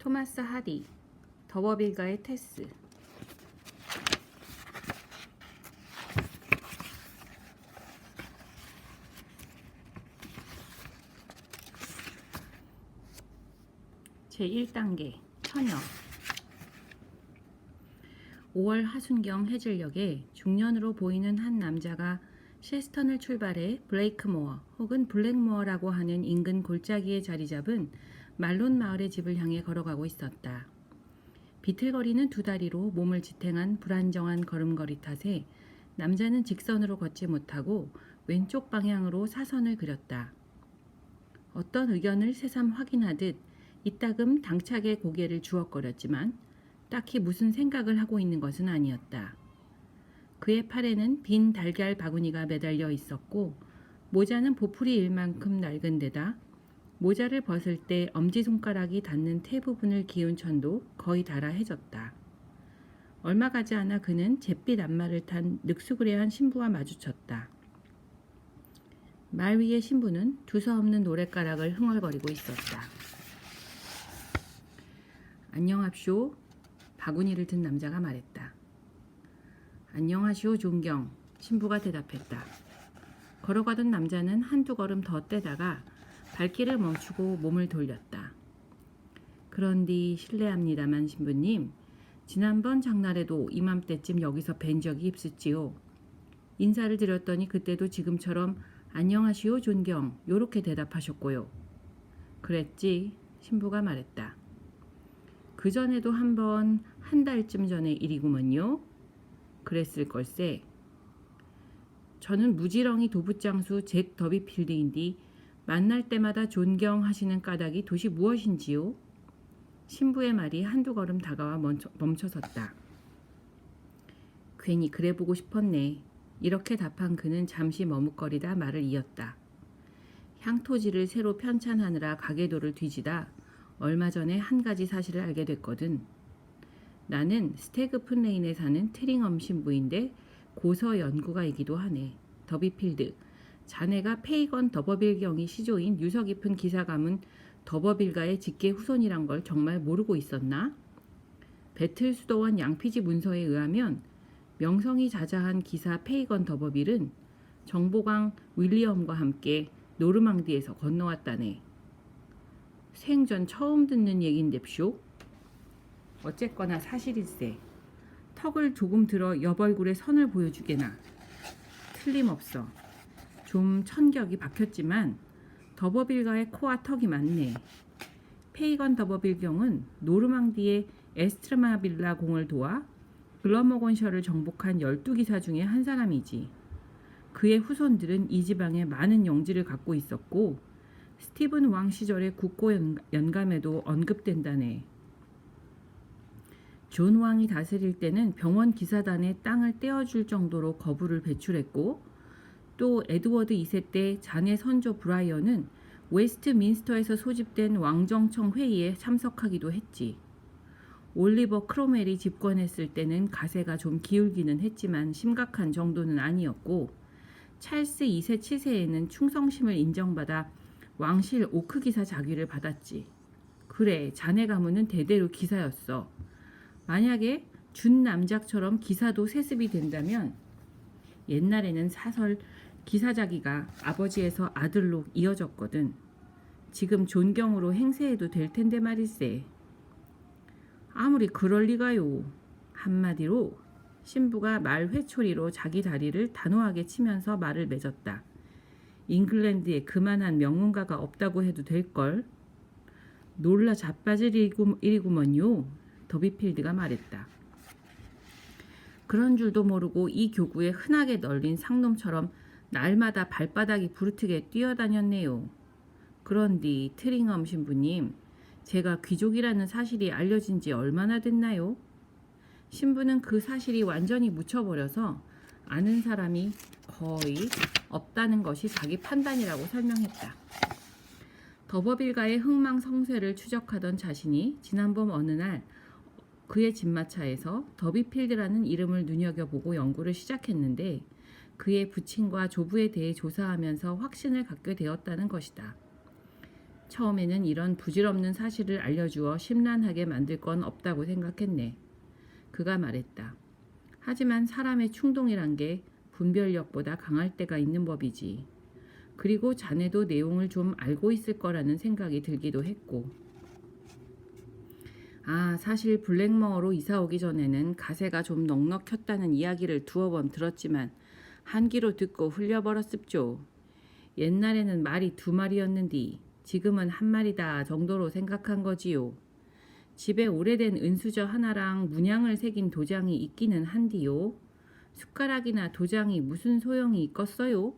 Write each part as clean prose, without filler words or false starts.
토마스 하디, 더버빌가의 테스. 제1단계 처녀. 5월 하순경 해질녘에 중년으로 보이는 한 남자가 셰스턴을 출발해 블레이크모어 혹은 블랙모어라고 하는 인근 골짜기에 자리 잡은 말론 마을의 집을 향해 걸어가고 있었다. 비틀거리는 두 다리로 몸을 지탱한 불안정한 걸음걸이 탓에 남자는 직선으로 걷지 못하고 왼쪽 방향으로 사선을 그렸다. 어떤 의견을 새삼 확인하듯 이따금 당차게 고개를 주걱거렸지만 딱히 무슨 생각을 하고 있는 것은 아니었다. 그의 팔에는 빈 달걀 바구니가 매달려 있었고 모자는 보풀이 일 만큼 낡은 데다 모자를 벗을 때 엄지손가락이 닿는 테 부분을 기운 천도 거의 닳아해졌다. 얼마 가지 않아 그는 잿빛 앞말을 탄 늑수그레한 신부와 마주쳤다. 말 위의 신부는 두서없는 노랫가락을 흥얼거리고 있었다. 안녕합쇼. 바구니를 든 남자가 말했다. 안녕하시오 존경. 신부가 대답했다. 걸어가던 남자는 한두 걸음 더 떼다가 발길을 멈추고 몸을 돌렸다. 그런디 실례합니다만 신부님, 지난번 장날에도 이맘때쯤 여기서 뵌 적이 있었지요. 인사를 드렸더니 그때도 지금처럼 안녕하시오 존경 요렇게 대답하셨고요. 그랬지, 신부가 말했다. 그전에도 한 달쯤 전의 일이구먼요. 그랬을 걸세. 저는 무지렁이 도부장수 잭 더비필드인디 만날 때마다 존경하시는 까닭이 도시 무엇인지요? 신부의 말이 한두 걸음 다가와 멈춰섰다. 괜히 그래 보고 싶었네. 이렇게 답한 그는 잠시 머뭇거리다 말을 이었다. 향토지를 새로 편찬하느라 가계도를 뒤지다 얼마 전에 한 가지 사실을 알게 됐거든. 나는 스태그푼 레인에 사는 트링엄 신부인데 고서 연구가이기도 하네. 더비필드. 자네가 페이건 더버빌 경이 시조인 유서 깊은 기사 가문 더버빌가의 직계 후손이란 걸 정말 모르고 있었나? 배틀 수도원 양피지 문서에 의하면 명성이 자자한 기사 페이건 더버빌은 정보강 윌리엄과 함께 노르망디에서 건너왔다네. 생전 처음 듣는 얘긴데쇼. 어쨌거나 사실일세. 턱을 조금 들어 옆 얼굴에 선을 보여주게나. 틀림없어. 좀 천격이 박혔지만 더버빌가의 코와 턱이 맞네. 페이건 더버빌경은 노르망디의 에스트라마빌라 공을 도와 글러머건셔를 정복한 12기사 중에 한 사람이지. 그의 후손들은 이 지방에 많은 영지를 갖고 있었고 스티븐 왕 시절의 국고 연감에도 언급된다네. 존 왕이 다스릴 때는 병원 기사단에 땅을 떼어줄 정도로 거부를 배출했고 또 에드워드 2세 때 자네 선조 브라이언은 웨스트민스터에서 소집된 왕정청 회의에 참석하기도 했지. 올리버 크로멜이 집권했을 때는 가세가 좀 기울기는 했지만 심각한 정도는 아니었고 찰스 2세 7세에는 충성심을 인정받아 왕실 오크 기사 자귀를 받았지. 그래, 자네 가문은 대대로 기사였어. 만약에 준 남작처럼 기사도 세습이 된다면 옛날에는 사설 기사자기가 아버지에서 아들로 이어졌거든. 지금 존경으로 행세해도 될 텐데 말일세. 아무리 그럴 리가요. 한마디로 신부가 말 회초리로 자기 다리를 단호하게 치면서 말을 맺었다. 잉글랜드에 그만한 명문가가 없다고 해도 될걸. 놀라 자빠질 일이구먼요. 더비필드가 말했다. 그런 줄도 모르고 이 교구에 흔하게 널린 상놈처럼 날마다 발바닥이 부르트게 뛰어다녔네요. 그런디 트링엄 신부님, 제가 귀족이라는 사실이 알려진 지 얼마나 됐나요? 신부는 그 사실이 완전히 묻혀버려서 아는 사람이 거의 없다는 것이 자기 판단이라고 설명했다. 더버빌가의 흥망성쇠를 추적하던 자신이 지난봄 어느 날 그의 집마차에서 더비필드라는 이름을 눈여겨보고 연구를 시작했는데 그의 부친과 조부에 대해 조사하면서 확신을 갖게 되었다는 것이다. 처음에는 이런 부질없는 사실을 알려주어 심란하게 만들 건 없다고 생각했네. 그가 말했다. 하지만 사람의 충동이란 게 분별력보다 강할 때가 있는 법이지. 그리고 자네도 내용을 좀 알고 있을 거라는 생각이 들기도 했고. 사실 블랙머어로 이사 오기 전에는 가세가 좀 넉넉했다는 이야기를 두어 번 들었지만 한 귀로 듣고 흘려버렸습죠. 옛날에는 말이 2마리였는디 지금은 1마리다 정도로 생각한 거지요. 집에 오래된 은수저 하나랑 문양을 새긴 도장이 있기는 한디요. 숟가락이나 도장이 무슨 소용이 있겠어요?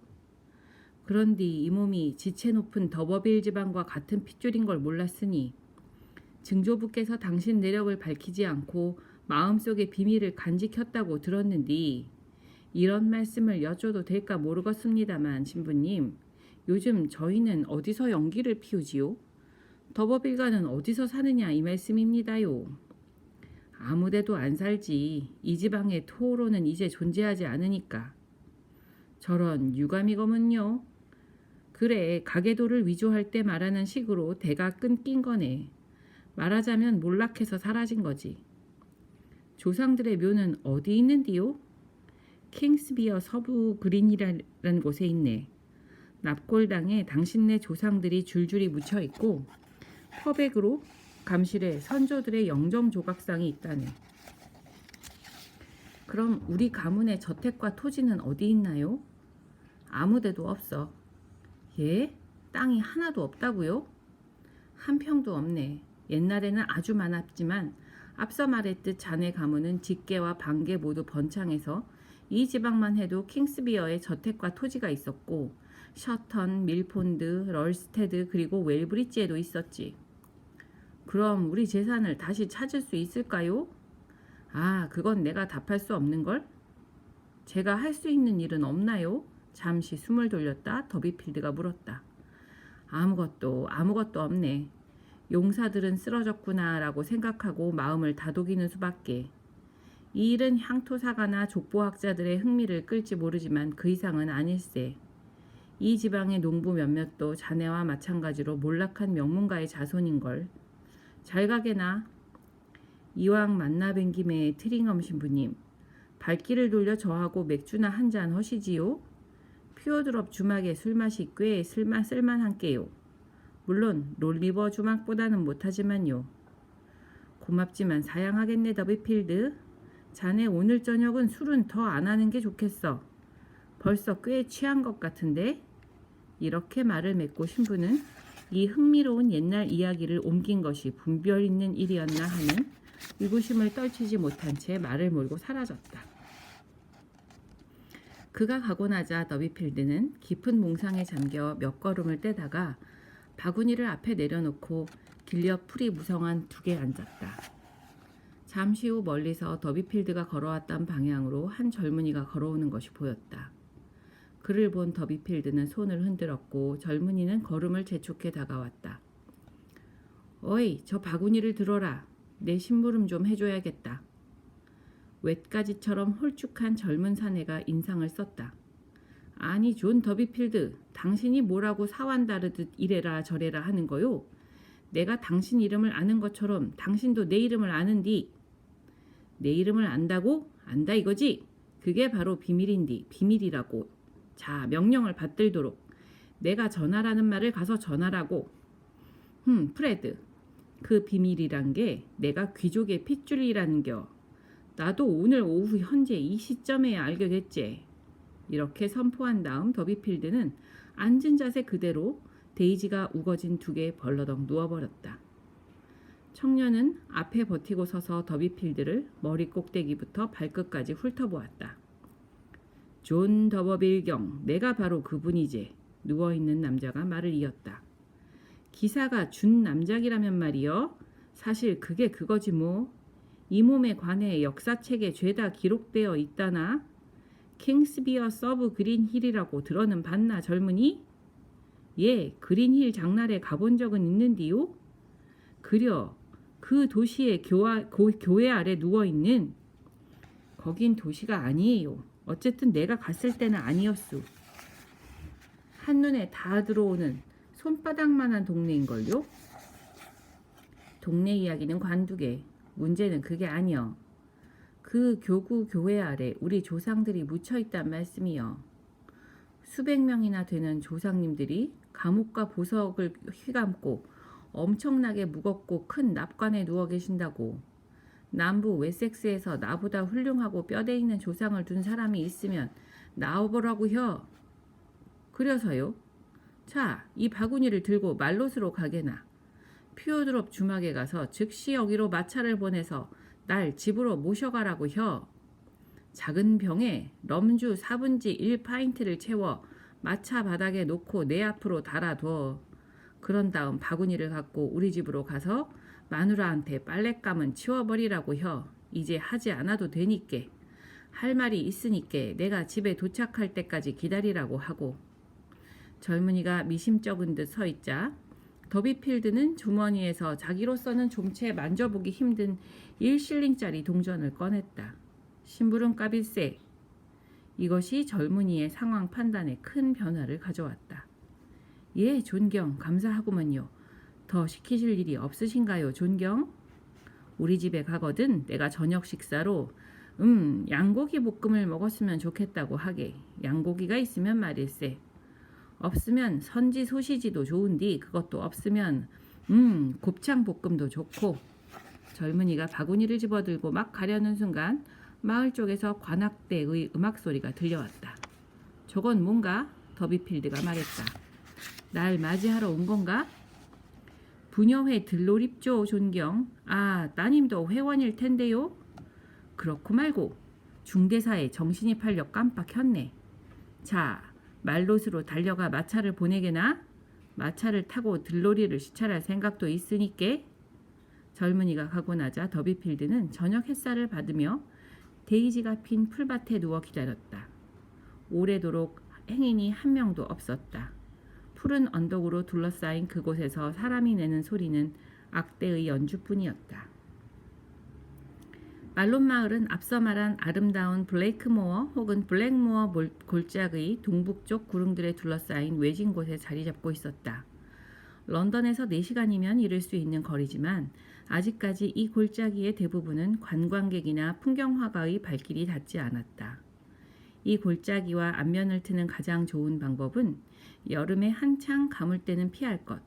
그런디 이 몸이 지체 높은 더버빌 지방과 같은 핏줄인 걸 몰랐으니 증조부께서 당신 내력을 밝히지 않고 마음속의 비밀을 간직했다고 들었는디 이런 말씀을 여쭤도 될까 모르겠습니다만 신부님, 요즘 저희는 어디서 연기를 피우지요? 더버빌가는 어디서 사느냐 이 말씀입니다요. 아무데도 안 살지. 이 지방의 토로는 이제 존재하지 않으니까. 저런 유감이거문요. 그래, 가계도를 위조할 때 말하는 식으로 대가 끊긴 거네. 말하자면 몰락해서 사라진 거지. 조상들의 묘는 어디 있는디요? 킹스비어 서부 그린이라는 곳에 있네. 납골당에 당신네 조상들이 줄줄이 묻혀 있고 퍼백으로 감실에 선조들의 영정 조각상이 있다네. 그럼 우리 가문의 저택과 토지는 어디 있나요? 아무데도 없어. 예? 땅이 하나도 없다고요? 한 평도 없네. 옛날에는 아주 많았지만 앞서 말했듯 자네 가문은 직계와 반계 모두 번창해서 이 지방만 해도 킹스비어에 저택과 토지가 있었고 셔턴, 밀폰드, 럴스테드 그리고 웰브리지에도 있었지. 그럼 우리 재산을 다시 찾을 수 있을까요? 그건 내가 답할 수 없는걸? 제가 할 수 있는 일은 없나요? 잠시 숨을 돌렸다 더비필드가 물었다. 아무것도 없네. 용사들은 쓰러졌구나 라고 생각하고 마음을 다독이는 수밖에. 이 일은 향토사가나 족보학자들의 흥미를 끌지 모르지만 그 이상은 아닐세. 이 지방의 농부 몇몇도 자네와 마찬가지로 몰락한 명문가의 자손인걸. 잘 가게나. 이왕 만나 뵌 김에 트링엄 신부님, 발길을 돌려 저하고 맥주나 한잔 하시지요? 퓨어드롭 주막의 술맛이 꽤 쓸만한게요. 물론 롤리버 주막보다는 못하지만요. 고맙지만 사양하겠네 더비필드. 자네 오늘 저녁은 술은 더 안 하는 게 좋겠어. 벌써 꽤 취한 것 같은데? 이렇게 말을 맺고 신부는 이 흥미로운 옛날 이야기를 옮긴 것이 분별 있는 일이었나 하는 의구심을 떨치지 못한 채 말을 몰고 사라졌다. 그가 가고 나자 더비필드는 깊은 몽상에 잠겨 몇 걸음을 떼다가 바구니를 앞에 내려놓고 길려 풀이 무성한 둑에 앉았다. 잠시 후 멀리서 더비필드가 걸어왔던 방향으로 한 젊은이가 걸어오는 것이 보였다. 그를 본 더비필드는 손을 흔들었고 젊은이는 걸음을 재촉해 다가왔다. 어이, 저 바구니를 들어라. 내 심부름 좀 해줘야겠다. 웻가지처럼 홀쭉한 젊은 사내가 인상을 썼다. 아니 존 더비필드, 당신이 뭐라고 사완 다르듯 이래라 저래라 하는 거요? 내가 당신 이름을 아는 것처럼 당신도 내 이름을 아는디. 내 이름을 안다고? 안다 이거지? 그게 바로 비밀인디. 비밀이라고. 자, 명령을 받들도록. 내가 전하라는 말을 가서 전하라고. 프레드. 그 비밀이란 게 내가 귀족의 핏줄이라는겨. 나도 오늘 오후 현재 이 시점에 알게 됐지. 이렇게 선포한 다음 더비필드는 앉은 자세 그대로 데이지가 우거진 둑에 벌러덩 누워버렸다. 청년은 앞에 버티고 서서 더비필드를 머리 꼭대기부터 발끝까지 훑어보았다. 존 더버빌경, 내가 바로 그분이지. 누워있는 남자가 말을 이었다. 기사가 준 남작이라면 말이여. 사실 그게 그거지 뭐. 이 몸에 관해 역사책에 죄다 기록되어 있다나. 킹스비어 서브 그린힐이라고 들어는 봤나 젊은이? 예, 그린힐 장날에 가본 적은 있는디요. 그려, 그 도시의 교회 아래 누워있는. 거긴 도시가 아니에요. 어쨌든 내가 갔을 때는 아니었수. 한눈에 다 들어오는 손바닥만한 동네인걸요? 동네 이야기는 관두게. 문제는 그게 아니여. 그 교구 교회 아래 우리 조상들이 묻혀있단 말씀이여. 수백 명이나 되는 조상님들이 감옥과 보석을 휘감고 엄청나게 무겁고 큰 납관에 누워 계신다고. 남부 웨섹스에서 나보다 훌륭하고 뼈대 있는 조상을 둔 사람이 있으면 나와보라고요. 그려서요. 자, 이 바구니를 들고 말롯으로 가게나. 퓨어드롭 주막에 가서 즉시 여기로 마차를 보내서 날 집으로 모셔가라고요. 작은 병에 럼주 4분지 1파인트를 채워 마차 바닥에 놓고 내 앞으로 달아둬. 그런 다음 바구니를 갖고 우리 집으로 가서 마누라한테 빨랫감은 치워버리라고요. 이제 하지 않아도 되니께. 할 말이 있으니께 내가 집에 도착할 때까지 기다리라고 하고. 젊은이가 미심쩍은 듯 서 있자 더비필드는 주머니에서 자기로서는 좀채 만져보기 힘든 1실링짜리 동전을 꺼냈다. 심부름값일세. 이것이 젊은이의 상황 판단에 큰 변화를 가져왔다. 예, 존경, 감사하구먼요. 더 시키실 일이 없으신가요, 존경? 우리 집에 가거든 내가 저녁 식사로 양고기 볶음을 먹었으면 좋겠다고 하게. 양고기가 있으면 말일세. 없으면 선지 소시지도 좋은디 그것도 없으면 곱창 볶음도 좋고. 젊은이가 바구니를 집어들고 막 가려는 순간 마을 쪽에서 관악대의 음악 소리가 들려왔다. 저건 뭔가? 더비필드가 말했다. 날 맞이하러 온 건가? 부녀회 들놀입죠, 존경. 아, 따님도 회원일 텐데요. 그렇고 말고 중대사에 정신이 팔려 깜빡했네. 자, 말롯으로 달려가 마차를 보내게나? 마차를 타고 들놀이를 시찰할 생각도 있으니께. 젊은이가 가고 나자 더비필드는 저녁 햇살을 받으며 데이지가 핀 풀밭에 누워 기다렸다. 오래도록 행인이 한 명도 없었다. 푸른 언덕으로 둘러싸인 그곳에서 사람이 내는 소리는 악대의 연주뿐이었다. 말롯 마을은 앞서 말한 아름다운 블레이크모어 혹은 블랙모어 골짜기의 동북쪽 구릉들에 둘러싸인 외진 곳에 자리 잡고 있었다. 런던에서 4시간이면 이를 수 있는 거리지만 아직까지 이 골짜기의 대부분은 관광객이나 풍경화가의 발길이 닿지 않았다. 이 골짜기와 안면을 트는 가장 좋은 방법은 여름에 한창 가물 때는 피할 것,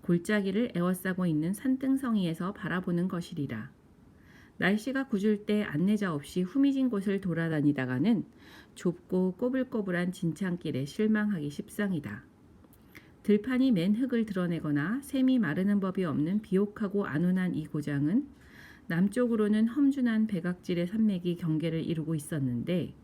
골짜기를 에워싸고 있는 산등성이에서 바라보는 것이리라. 날씨가 궂을 때 안내자 없이 후미진 곳을 돌아다니다가는 좁고 꼬불꼬불한 진창길에 실망하기 십상이다. 들판이 맨 흙을 드러내거나 샘이 마르는 법이 없는 비옥하고 안온한 이 고장은 남쪽으로는 험준한 백악질의 산맥이 경계를 이루고 있었는데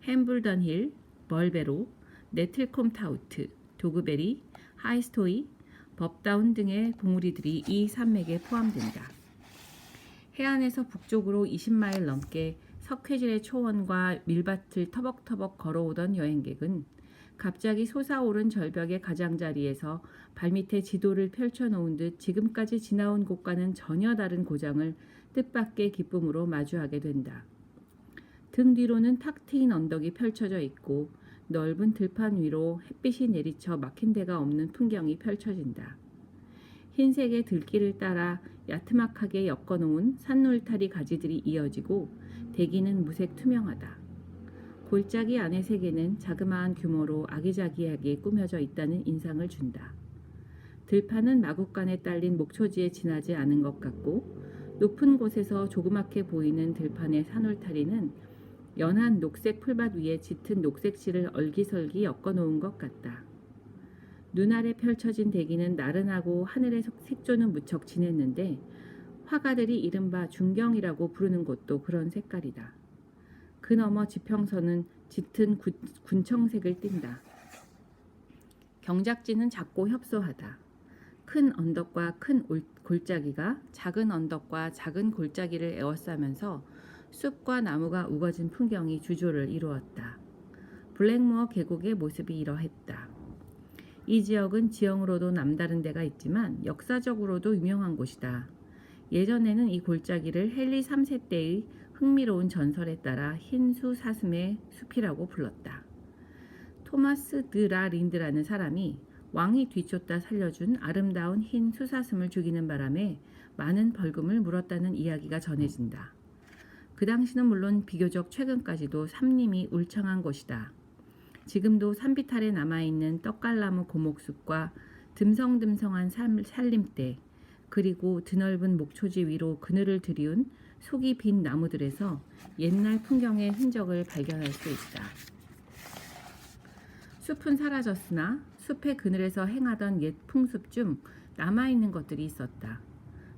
햄블던힐, 멀베로, 네틀콤타우트, 도그베리, 하이스토이, 법다운 등의 봉우리들이 이 산맥에 포함된다. 해안에서 북쪽으로 20마일 넘게 석회질의 초원과 밀밭을 터벅터벅 걸어오던 여행객은 갑자기 솟아오른 절벽의 가장자리에서 발밑에 지도를 펼쳐놓은 듯 지금까지 지나온 곳과는 전혀 다른 고장을 뜻밖의 기쁨으로 마주하게 된다. 등 뒤로는 탁 트인 언덕이 펼쳐져 있고 넓은 들판 위로 햇빛이 내리쳐 막힌 데가 없는 풍경이 펼쳐진다. 흰색의 들길을 따라 야트막하게 엮어놓은 산놀타리 가지들이 이어지고 대기는 무색 투명하다. 골짜기 안의 세계는 자그마한 규모로 아기자기하게 꾸며져 있다는 인상을 준다. 들판은 마구간에 딸린 목초지에 지나지 않은 것 같고 높은 곳에서 조그맣게 보이는 들판의 산울타리는 연한 녹색 풀밭 위에 짙은 녹색 실을 얼기설기 엮어놓은 것 같다. 눈 아래 펼쳐진 대기는 나른하고 하늘의 색조는 무척 진했는데 화가들이 이른바 중경이라고 부르는 곳도 그런 색깔이다. 그 너머 지평선은 짙은 군청색을 띈다. 경작지는 작고 협소하다. 큰 언덕과 큰 골짜기가 작은 언덕과 작은 골짜기를 에워싸면서 숲과 나무가 우거진 풍경이 주조를 이루었다. 블랙모어 계곡의 모습이 이러했다. 이 지역은 지형으로도 남다른 데가 있지만 역사적으로도 유명한 곳이다. 예전에는 이 골짜기를 헨리 3세 때의 흥미로운 전설에 따라 흰수 사슴의 숲이라고 불렀다. 토마스 드 라 린드라는 사람이 왕이 뒤쫓다 살려준 아름다운 흰 수사슴을 죽이는 바람에 많은 벌금을 물었다는 이야기가 전해진다. 그 당시는 물론 비교적 최근까지도 삼림이 울창한 곳이다. 지금도 산비탈에 남아있는 떡갈나무 고목숲과 듬성듬성한 산림대, 그리고 드넓은 목초지 위로 그늘을 들이운 속이 빈 나무들에서 옛날 풍경의 흔적을 발견할 수 있다. 숲은 사라졌으나 숲의 그늘에서 행하던 옛 풍습 중 남아있는 것들이 있었다.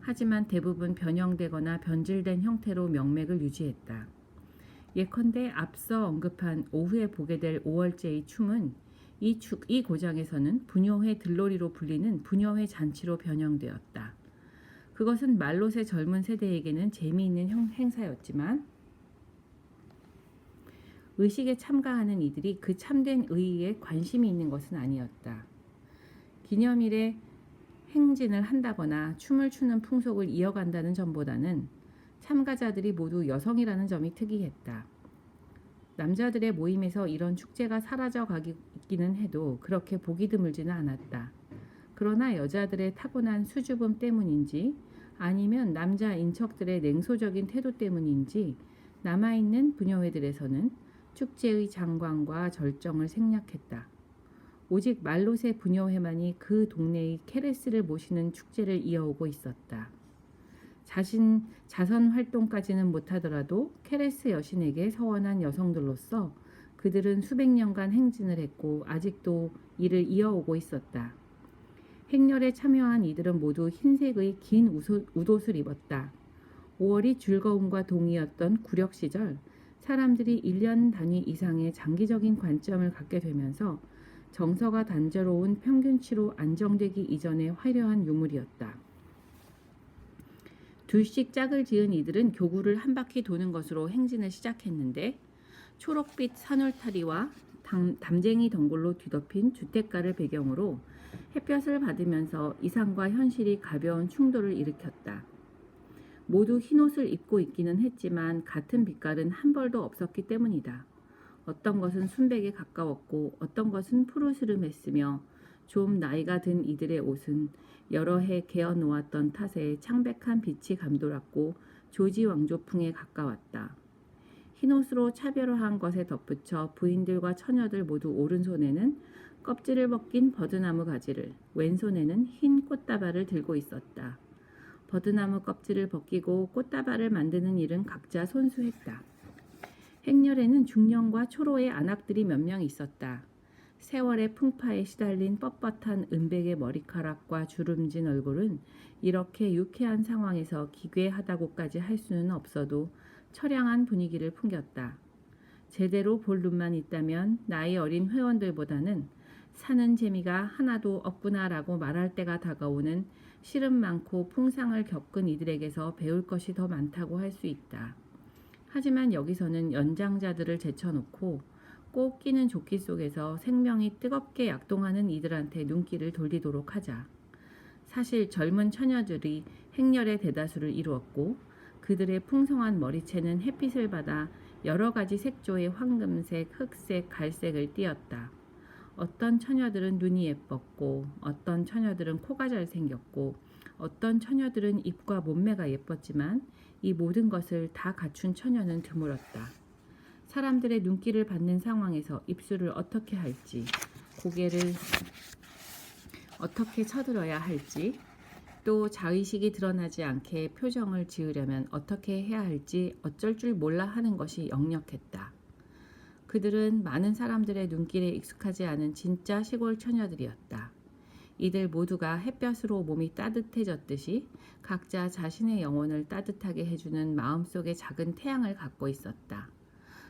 하지만 대부분 변형되거나 변질된 형태로 명맥을 유지했다. 예컨대 앞서 언급한 오후에 보게 될 5월제의 춤은 이 고장에서는 부녀회 들놀이로 불리는 부녀회 잔치로 변형되었다. 그것은 말롯의 젊은 세대에게는 재미있는 행사였지만 의식에 참가하는 이들이 그 참된 의의에 관심이 있는 것은 아니었다. 기념일에 행진을 한다거나 춤을 추는 풍속을 이어간다는 점보다는 참가자들이 모두 여성이라는 점이 특이했다. 남자들의 모임에서 이런 축제가 사라져 가기는 해도 그렇게 보기 드물지는 않았다. 그러나 여자들의 타고난 수줍음 때문인지 아니면 남자 인척들의 냉소적인 태도 때문인지 남아있는 부녀회들에서는 축제의 장관과 절정을 생략했다. 오직 말롯의 부녀회만이 그 동네의 케레스를 모시는 축제를 이어오고 있었다. 자선 활동까지는 못하더라도 케레스 여신에게 서원한 여성들로서 그들은 수백 년간 행진을 했고 아직도 이를 이어오고 있었다. 행렬에 참여한 이들은 모두 흰색의 긴 웃옷을 입었다. 5월이 즐거움과 동이었던 구력 시절 사람들이 1년 단위 이상의 장기적인 관점을 갖게 되면서 정서가 단조로운 평균치로 안정되기 이전의 화려한 유물이었다. 둘씩 짝을 지은 이들은 교구를 한 바퀴 도는 것으로 행진을 시작했는데 초록빛 산울타리와 담쟁이 덩굴로 뒤덮인 주택가를 배경으로 햇볕을 받으면서 이상과 현실이 가벼운 충돌을 일으켰다. 모두 흰옷을 입고 있기는 했지만 같은 빛깔은 한 벌도 없었기 때문이다. 어떤 것은 순백에 가까웠고 어떤 것은 푸르스름했으며 좀 나이가 든 이들의 옷은 여러 해 개어 놓았던 탓에 창백한 빛이 감돌았고 조지 왕조풍에 가까웠다. 흰옷으로 차별화한 것에 덧붙여 부인들과 처녀들 모두 오른손에는 껍질을 벗긴 버드나무 가지를, 왼손에는 흰 꽃다발을 들고 있었다. 버드나무 껍질을 벗기고 꽃다발을 만드는 일은 각자 손수했다. 행렬에는 중년과 초로의 안악들이 몇 명 있었다. 세월의 풍파에 시달린 뻣뻣한 은백의 머리카락과 주름진 얼굴은 이렇게 유쾌한 상황에서 기괴하다고까지 할 수는 없어도 처량한 분위기를 풍겼다. 제대로 볼 눈만 있다면 나이 어린 회원들보다는 사는 재미가 하나도 없구나라고 말할 때가 다가오는 시름 많고 풍상을 겪은 이들에게서 배울 것이 더 많다고 할 수 있다. 하지만 여기서는 연장자들을 제쳐놓고 꼭 끼는 조끼 속에서 생명이 뜨겁게 약동하는 이들한테 눈길을 돌리도록 하자. 사실 젊은 처녀들이 행렬의 대다수를 이루었고 그들의 풍성한 머리채는 햇빛을 받아 여러 가지 색조의 황금색, 흑색, 갈색을 띠었다. 어떤 처녀들은 눈이 예뻤고 어떤 처녀들은 코가 잘생겼고 어떤 처녀들은 입과 몸매가 예뻤지만 이 모든 것을 다 갖춘 처녀는 드물었다. 사람들의 눈길을 받는 상황에서 입술을 어떻게 할지, 고개를 어떻게 쳐들어야 할지, 또 자의식이 드러나지 않게 표정을 지으려면 어떻게 해야 할지 어쩔 줄 몰라 하는 것이 역력했다. 그들은 많은 사람들의 눈길에 익숙하지 않은 진짜 시골 처녀들이었다. 이들 모두가 햇볕으로 몸이 따뜻해졌듯이 각자 자신의 영혼을 따뜻하게 해주는 마음속의 작은 태양을 갖고 있었다.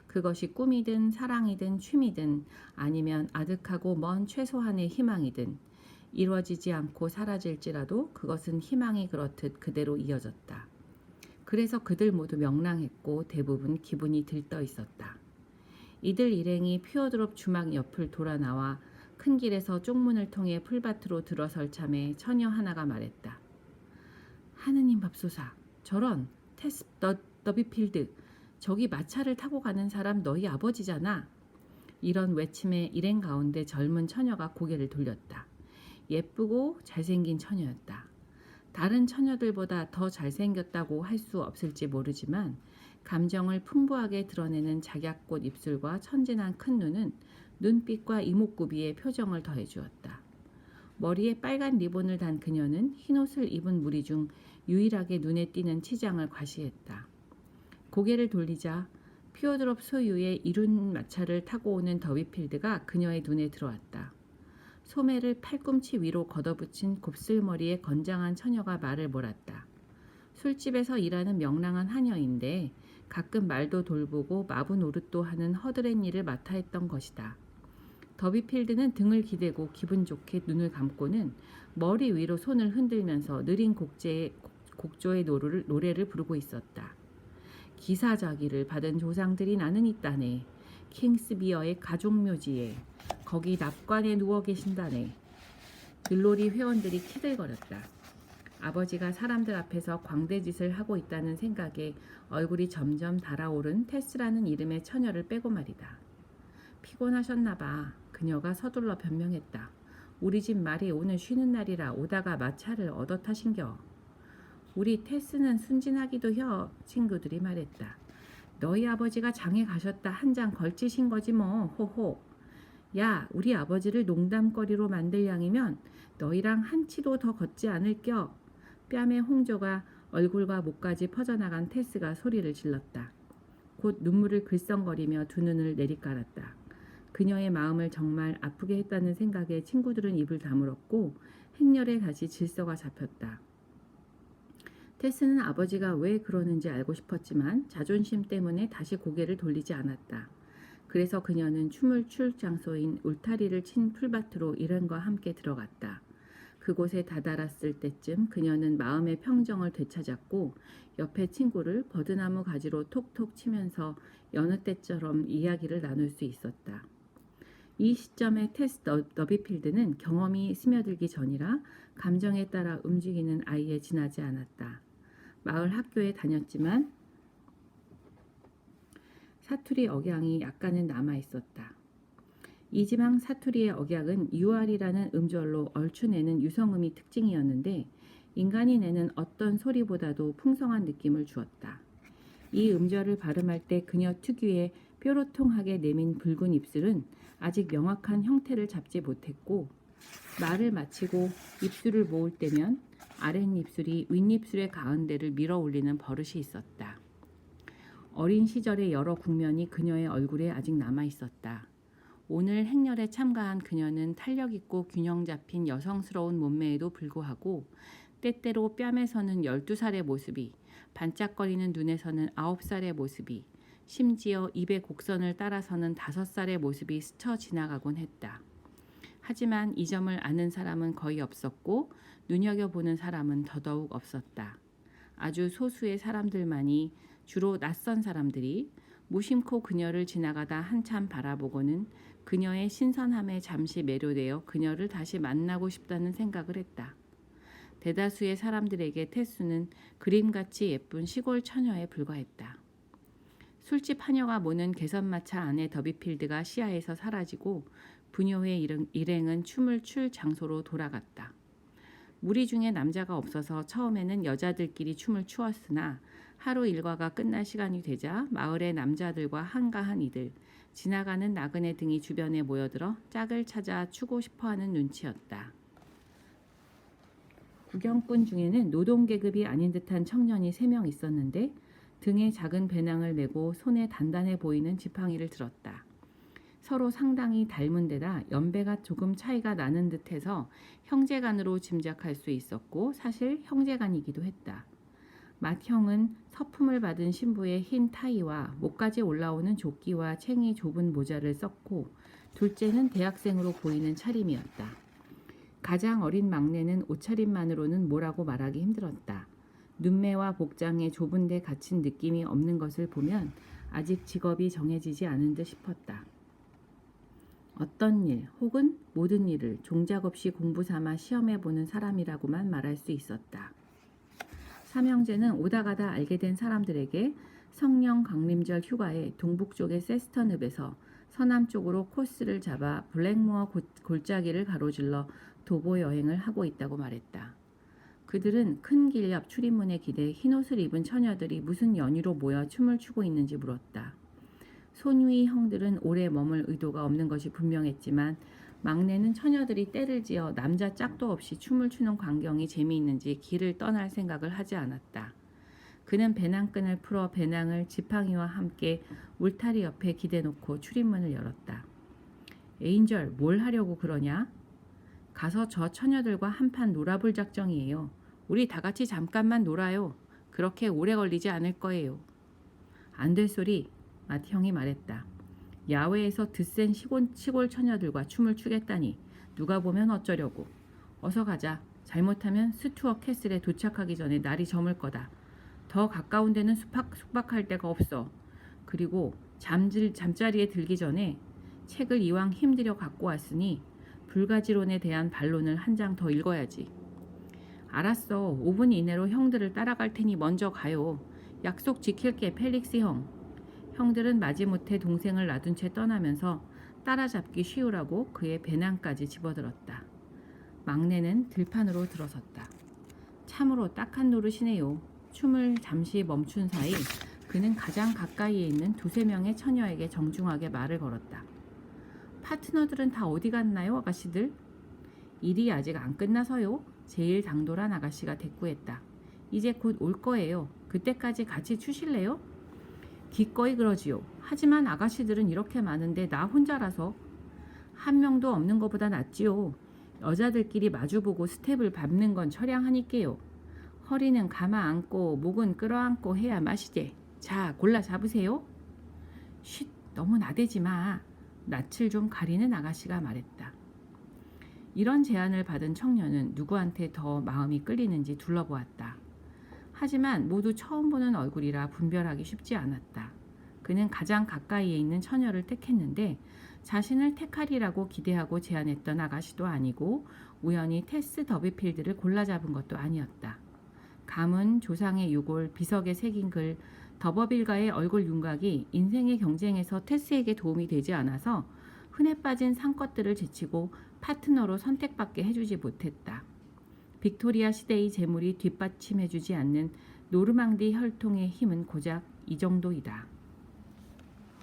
그것이 꿈이든 사랑이든 취미든 아니면 아득하고 먼 최소한의 희망이든 이루어지지 않고 사라질지라도 그것은 희망이 그렇듯 그대로 이어졌다. 그래서 그들 모두 명랑했고 대부분 기분이 들떠 있었다. 이들 일행이 퓨어드롭 주막 옆을 돌아 나와 큰 길에서 쪽문을 통해 풀밭으로 들어설 참에 처녀 하나가 말했다. 하느님 밥소사, 저런 테스 더비필드, 저기 마차를 타고 가는 사람 너희 아버지잖아. 이런 외침에 일행 가운데 젊은 처녀가 고개를 돌렸다. 예쁘고 잘생긴 처녀였다. 다른 처녀들보다 더 잘생겼다고 할 수 없을지 모르지만 감정을 풍부하게 드러내는 작약꽃 입술과 천진한 큰 눈은 눈빛과 이목구비에 표정을 더해주었다. 머리에 빨간 리본을 단 그녀는 흰옷을 입은 무리 중 유일하게 눈에 띄는 치장을 과시했다. 고개를 돌리자 피오드롭 소유의 이륜 마차를 타고 오는 더비필드가 그녀의 눈에 들어왔다. 소매를 팔꿈치 위로 걷어붙인 곱슬머리의 건장한 처녀가 말을 몰았다. 술집에서 일하는 명랑한 하녀인데 가끔 말도 돌보고 마부 노릇도 하는 허드렛 일을 맡아 했던 것이다. 더비필드는 등을 기대고 기분 좋게 눈을 감고는 머리 위로 손을 흔들면서 느린 곡조의 노래를 부르고 있었다. 기사자기를 받은 조상들이 나는 있다네. 킹스비어의 가족묘지에 거기 납관에 누워 계신다네. 들놀이 회원들이 키들거렸다. 아버지가 사람들 앞에서 광대짓을 하고 있다는 생각에 얼굴이 점점 달아오른 테스라는 이름의 처녀를 빼고 말이다. 피곤하셨나 봐. 그녀가 서둘러 변명했다. 우리 집 말이 오늘 쉬는 날이라 오다가 마차를 얻어 타신겨. 우리 테스는 순진하기도 혀. 친구들이 말했다. 너희 아버지가 장에 가셨다 한 장 걸치신 거지 뭐. 호호. 야, 우리 아버지를 농담거리로 만들 양이면 너희랑 한 치도 더 걷지 않을겨. 뺨의 홍조가 얼굴과 목까지 퍼져나간 테스가 소리를 질렀다. 곧 눈물을 글썽거리며 두 눈을 내리깔았다. 그녀의 마음을 정말 아프게 했다는 생각에 친구들은 입을 다물었고 행렬에 다시 질서가 잡혔다. 테스는 아버지가 왜 그러는지 알고 싶었지만 자존심 때문에 다시 고개를 돌리지 않았다. 그래서 그녀는 춤을 출 장소인 울타리를 친 풀밭으로 일행과 함께 들어갔다. 그곳에 다다랐을 때쯤 그녀는 마음의 평정을 되찾았고 옆에 친구를 버드나무 가지로 톡톡 치면서 여느 때처럼 이야기를 나눌 수 있었다. 이 시점에 테스 더비필드는 경험이 스며들기 전이라 감정에 따라 움직이는 아이에 지나지 않았다. 마을 학교에 다녔지만 사투리 억양이 약간은 남아있었다. 이 지방 사투리의 억양은 유알이라는 음절로 얼추 내는 유성음이 특징이었는데 인간이 내는 어떤 소리보다도 풍성한 느낌을 주었다. 이 음절을 발음할 때 그녀 특유의 뾰로통하게 내민 붉은 입술은 아직 명확한 형태를 잡지 못했고 말을 마치고 입술을 모을 때면 아랫입술이 윗입술의 가운데를 밀어 올리는 버릇이 있었다. 어린 시절의 여러 국면이 그녀의 얼굴에 아직 남아있었다. 오늘 행렬에 참가한 그녀는 탄력있고 균형 잡힌 여성스러운 몸매에도 불구하고 때때로 뺨에서는 12살의 모습이, 반짝거리는 눈에서는 9살의 모습이, 심지어 입의 곡선을 따라서는 5살의 모습이 스쳐 지나가곤 했다. 하지만 이 점을 아는 사람은 거의 없었고 눈여겨보는 사람은 더더욱 없었다. 아주 소수의 사람들만이, 주로 낯선 사람들이 무심코 그녀를 지나가다 한참 바라보고는 그녀의 신선함에 잠시 매료되어 그녀를 다시 만나고 싶다는 생각을 했다. 대다수의 사람들에게 테스는 그림같이 예쁜 시골 처녀에 불과했다. 술집 하녀가 모는 개선마차 안에 더비필드가 시야에서 사라지고 부녀의 일행은 춤을 출 장소로 돌아갔다. 무리 중에 남자가 없어서 처음에는 여자들끼리 춤을 추었으나 하루 일과가 끝날 시간이 되자 마을의 남자들과 한가한 이들, 지나가는 나그네 등이 주변에 모여들어 짝을 찾아 추고 싶어하는 눈치였다. 구경꾼 중에는 노동계급이 아닌 듯한 청년이 3명 있었는데 등에 작은 배낭을 메고 손에 단단해 보이는 지팡이를 들었다. 서로 상당히 닮은 데다 연배가 조금 차이가 나는 듯해서 형제간으로 짐작할 수 있었고 사실 형제간이기도 했다. 맏형은 서품을 받은 신부의 흰 타이와 목까지 올라오는 조끼와 챙이 좁은 모자를 썼고 둘째는 대학생으로 보이는 차림이었다. 가장 어린 막내는 옷차림만으로는 뭐라고 말하기 힘들었다. 눈매와 복장에 좁은 데 갇힌 느낌이 없는 것을 보면 아직 직업이 정해지지 않은 듯 싶었다. 어떤 일 혹은 모든 일을 종작 없이 공부 삼아 시험해보는 사람이라고만 말할 수 있었다. 삼형제는 오다가다 알게 된 사람들에게 성령 강림절 휴가에 동북쪽의 세스턴읍에서 서남쪽으로 코스를 잡아 블랙모어 골짜기를 가로질러 도보 여행을 하고 있다고 말했다. 그들은 큰 길 옆 출입문에 기대 흰옷을 입은 처녀들이 무슨 연유로 모여 춤을 추고 있는지 물었다. 손위 형들은 오래 머물 의도가 없는 것이 분명했지만 막내는 처녀들이 때를 지어 남자 짝도 없이 춤을 추는 광경이 재미있는지 길을 떠날 생각을 하지 않았다. 그는 배낭끈을 풀어 배낭을 지팡이와 함께 울타리 옆에 기대놓고 출입문을 열었다. 에인절, 뭘 하려고 그러냐? 가서 저 처녀들과 한판 놀아볼 작정이에요. 우리 다 같이 잠깐만 놀아요. 그렇게 오래 걸리지 않을 거예요. 안 될 소리, 마티 형이 말했다. 야외에서 드센 시골 처녀들과 춤을 추겠다니 누가 보면 어쩌려고. 어서 가자. 잘못하면 스투어 캐슬에 도착하기 전에 날이 저물 거다. 더 가까운 데는 숙박할 데가 없어. 그리고 잠자리에 들기 전에 책을 이왕 힘들여 갖고 왔으니 불가지론에 대한 반론을 한 장 더 읽어야지. 알았어. 5분 이내로 형들을 따라갈 테니 먼저 가요. 약속 지킬게, 펠릭스 형. 형들은 마지못해 동생을 놔둔 채 떠나면서 따라잡기 쉬우라고 그의 배낭까지 집어들었다. 막내는 들판으로 들어섰다. 참으로 딱한 노릇이네요. 춤을 잠시 멈춘 사이 그는 가장 가까이에 있는 두세 명의 처녀에게 정중하게 말을 걸었다. 파트너들은 다 어디 갔나요, 아가씨들? 일이 아직 안 끝나서요. 제일 당돌한 아가씨가 대꾸했다. 이제 곧 올 거예요. 그때까지 같이 추실래요? 기꺼이 그러지요. 하지만 아가씨들은 이렇게 많은데 나 혼자라서. 한 명도 없는 것보다 낫지요. 여자들끼리 마주보고 스텝을 밟는 건 처량하니까요. 허리는 감아 안고 목은 끌어안고 해야 맛이지. 자, 골라 잡으세요. 쉿, 너무 나대지 마. 낯을 좀 가리는 아가씨가 말했다. 이런 제안을 받은 청년은 누구한테 더 마음이 끌리는지 둘러보았다. 하지만 모두 처음 보는 얼굴이라 분별하기 쉽지 않았다. 그는 가장 가까이에 있는 처녀를 택했는데 자신을 택하리라고 기대하고 제안했던 아가씨도 아니고 우연히 테스 더비필드를 골라잡은 것도 아니었다. 가문, 조상의 유골, 비석에 새긴 글, 더버빌과의 얼굴 윤곽이 인생의 경쟁에서 테스에게 도움이 되지 않아서 흔해 빠진 상것들을 제치고 파트너로 선택받게 해주지 못했다. 빅토리아 시대의 재물이 뒷받침해주지 않는 노르망디 혈통의 힘은 고작 이 정도이다.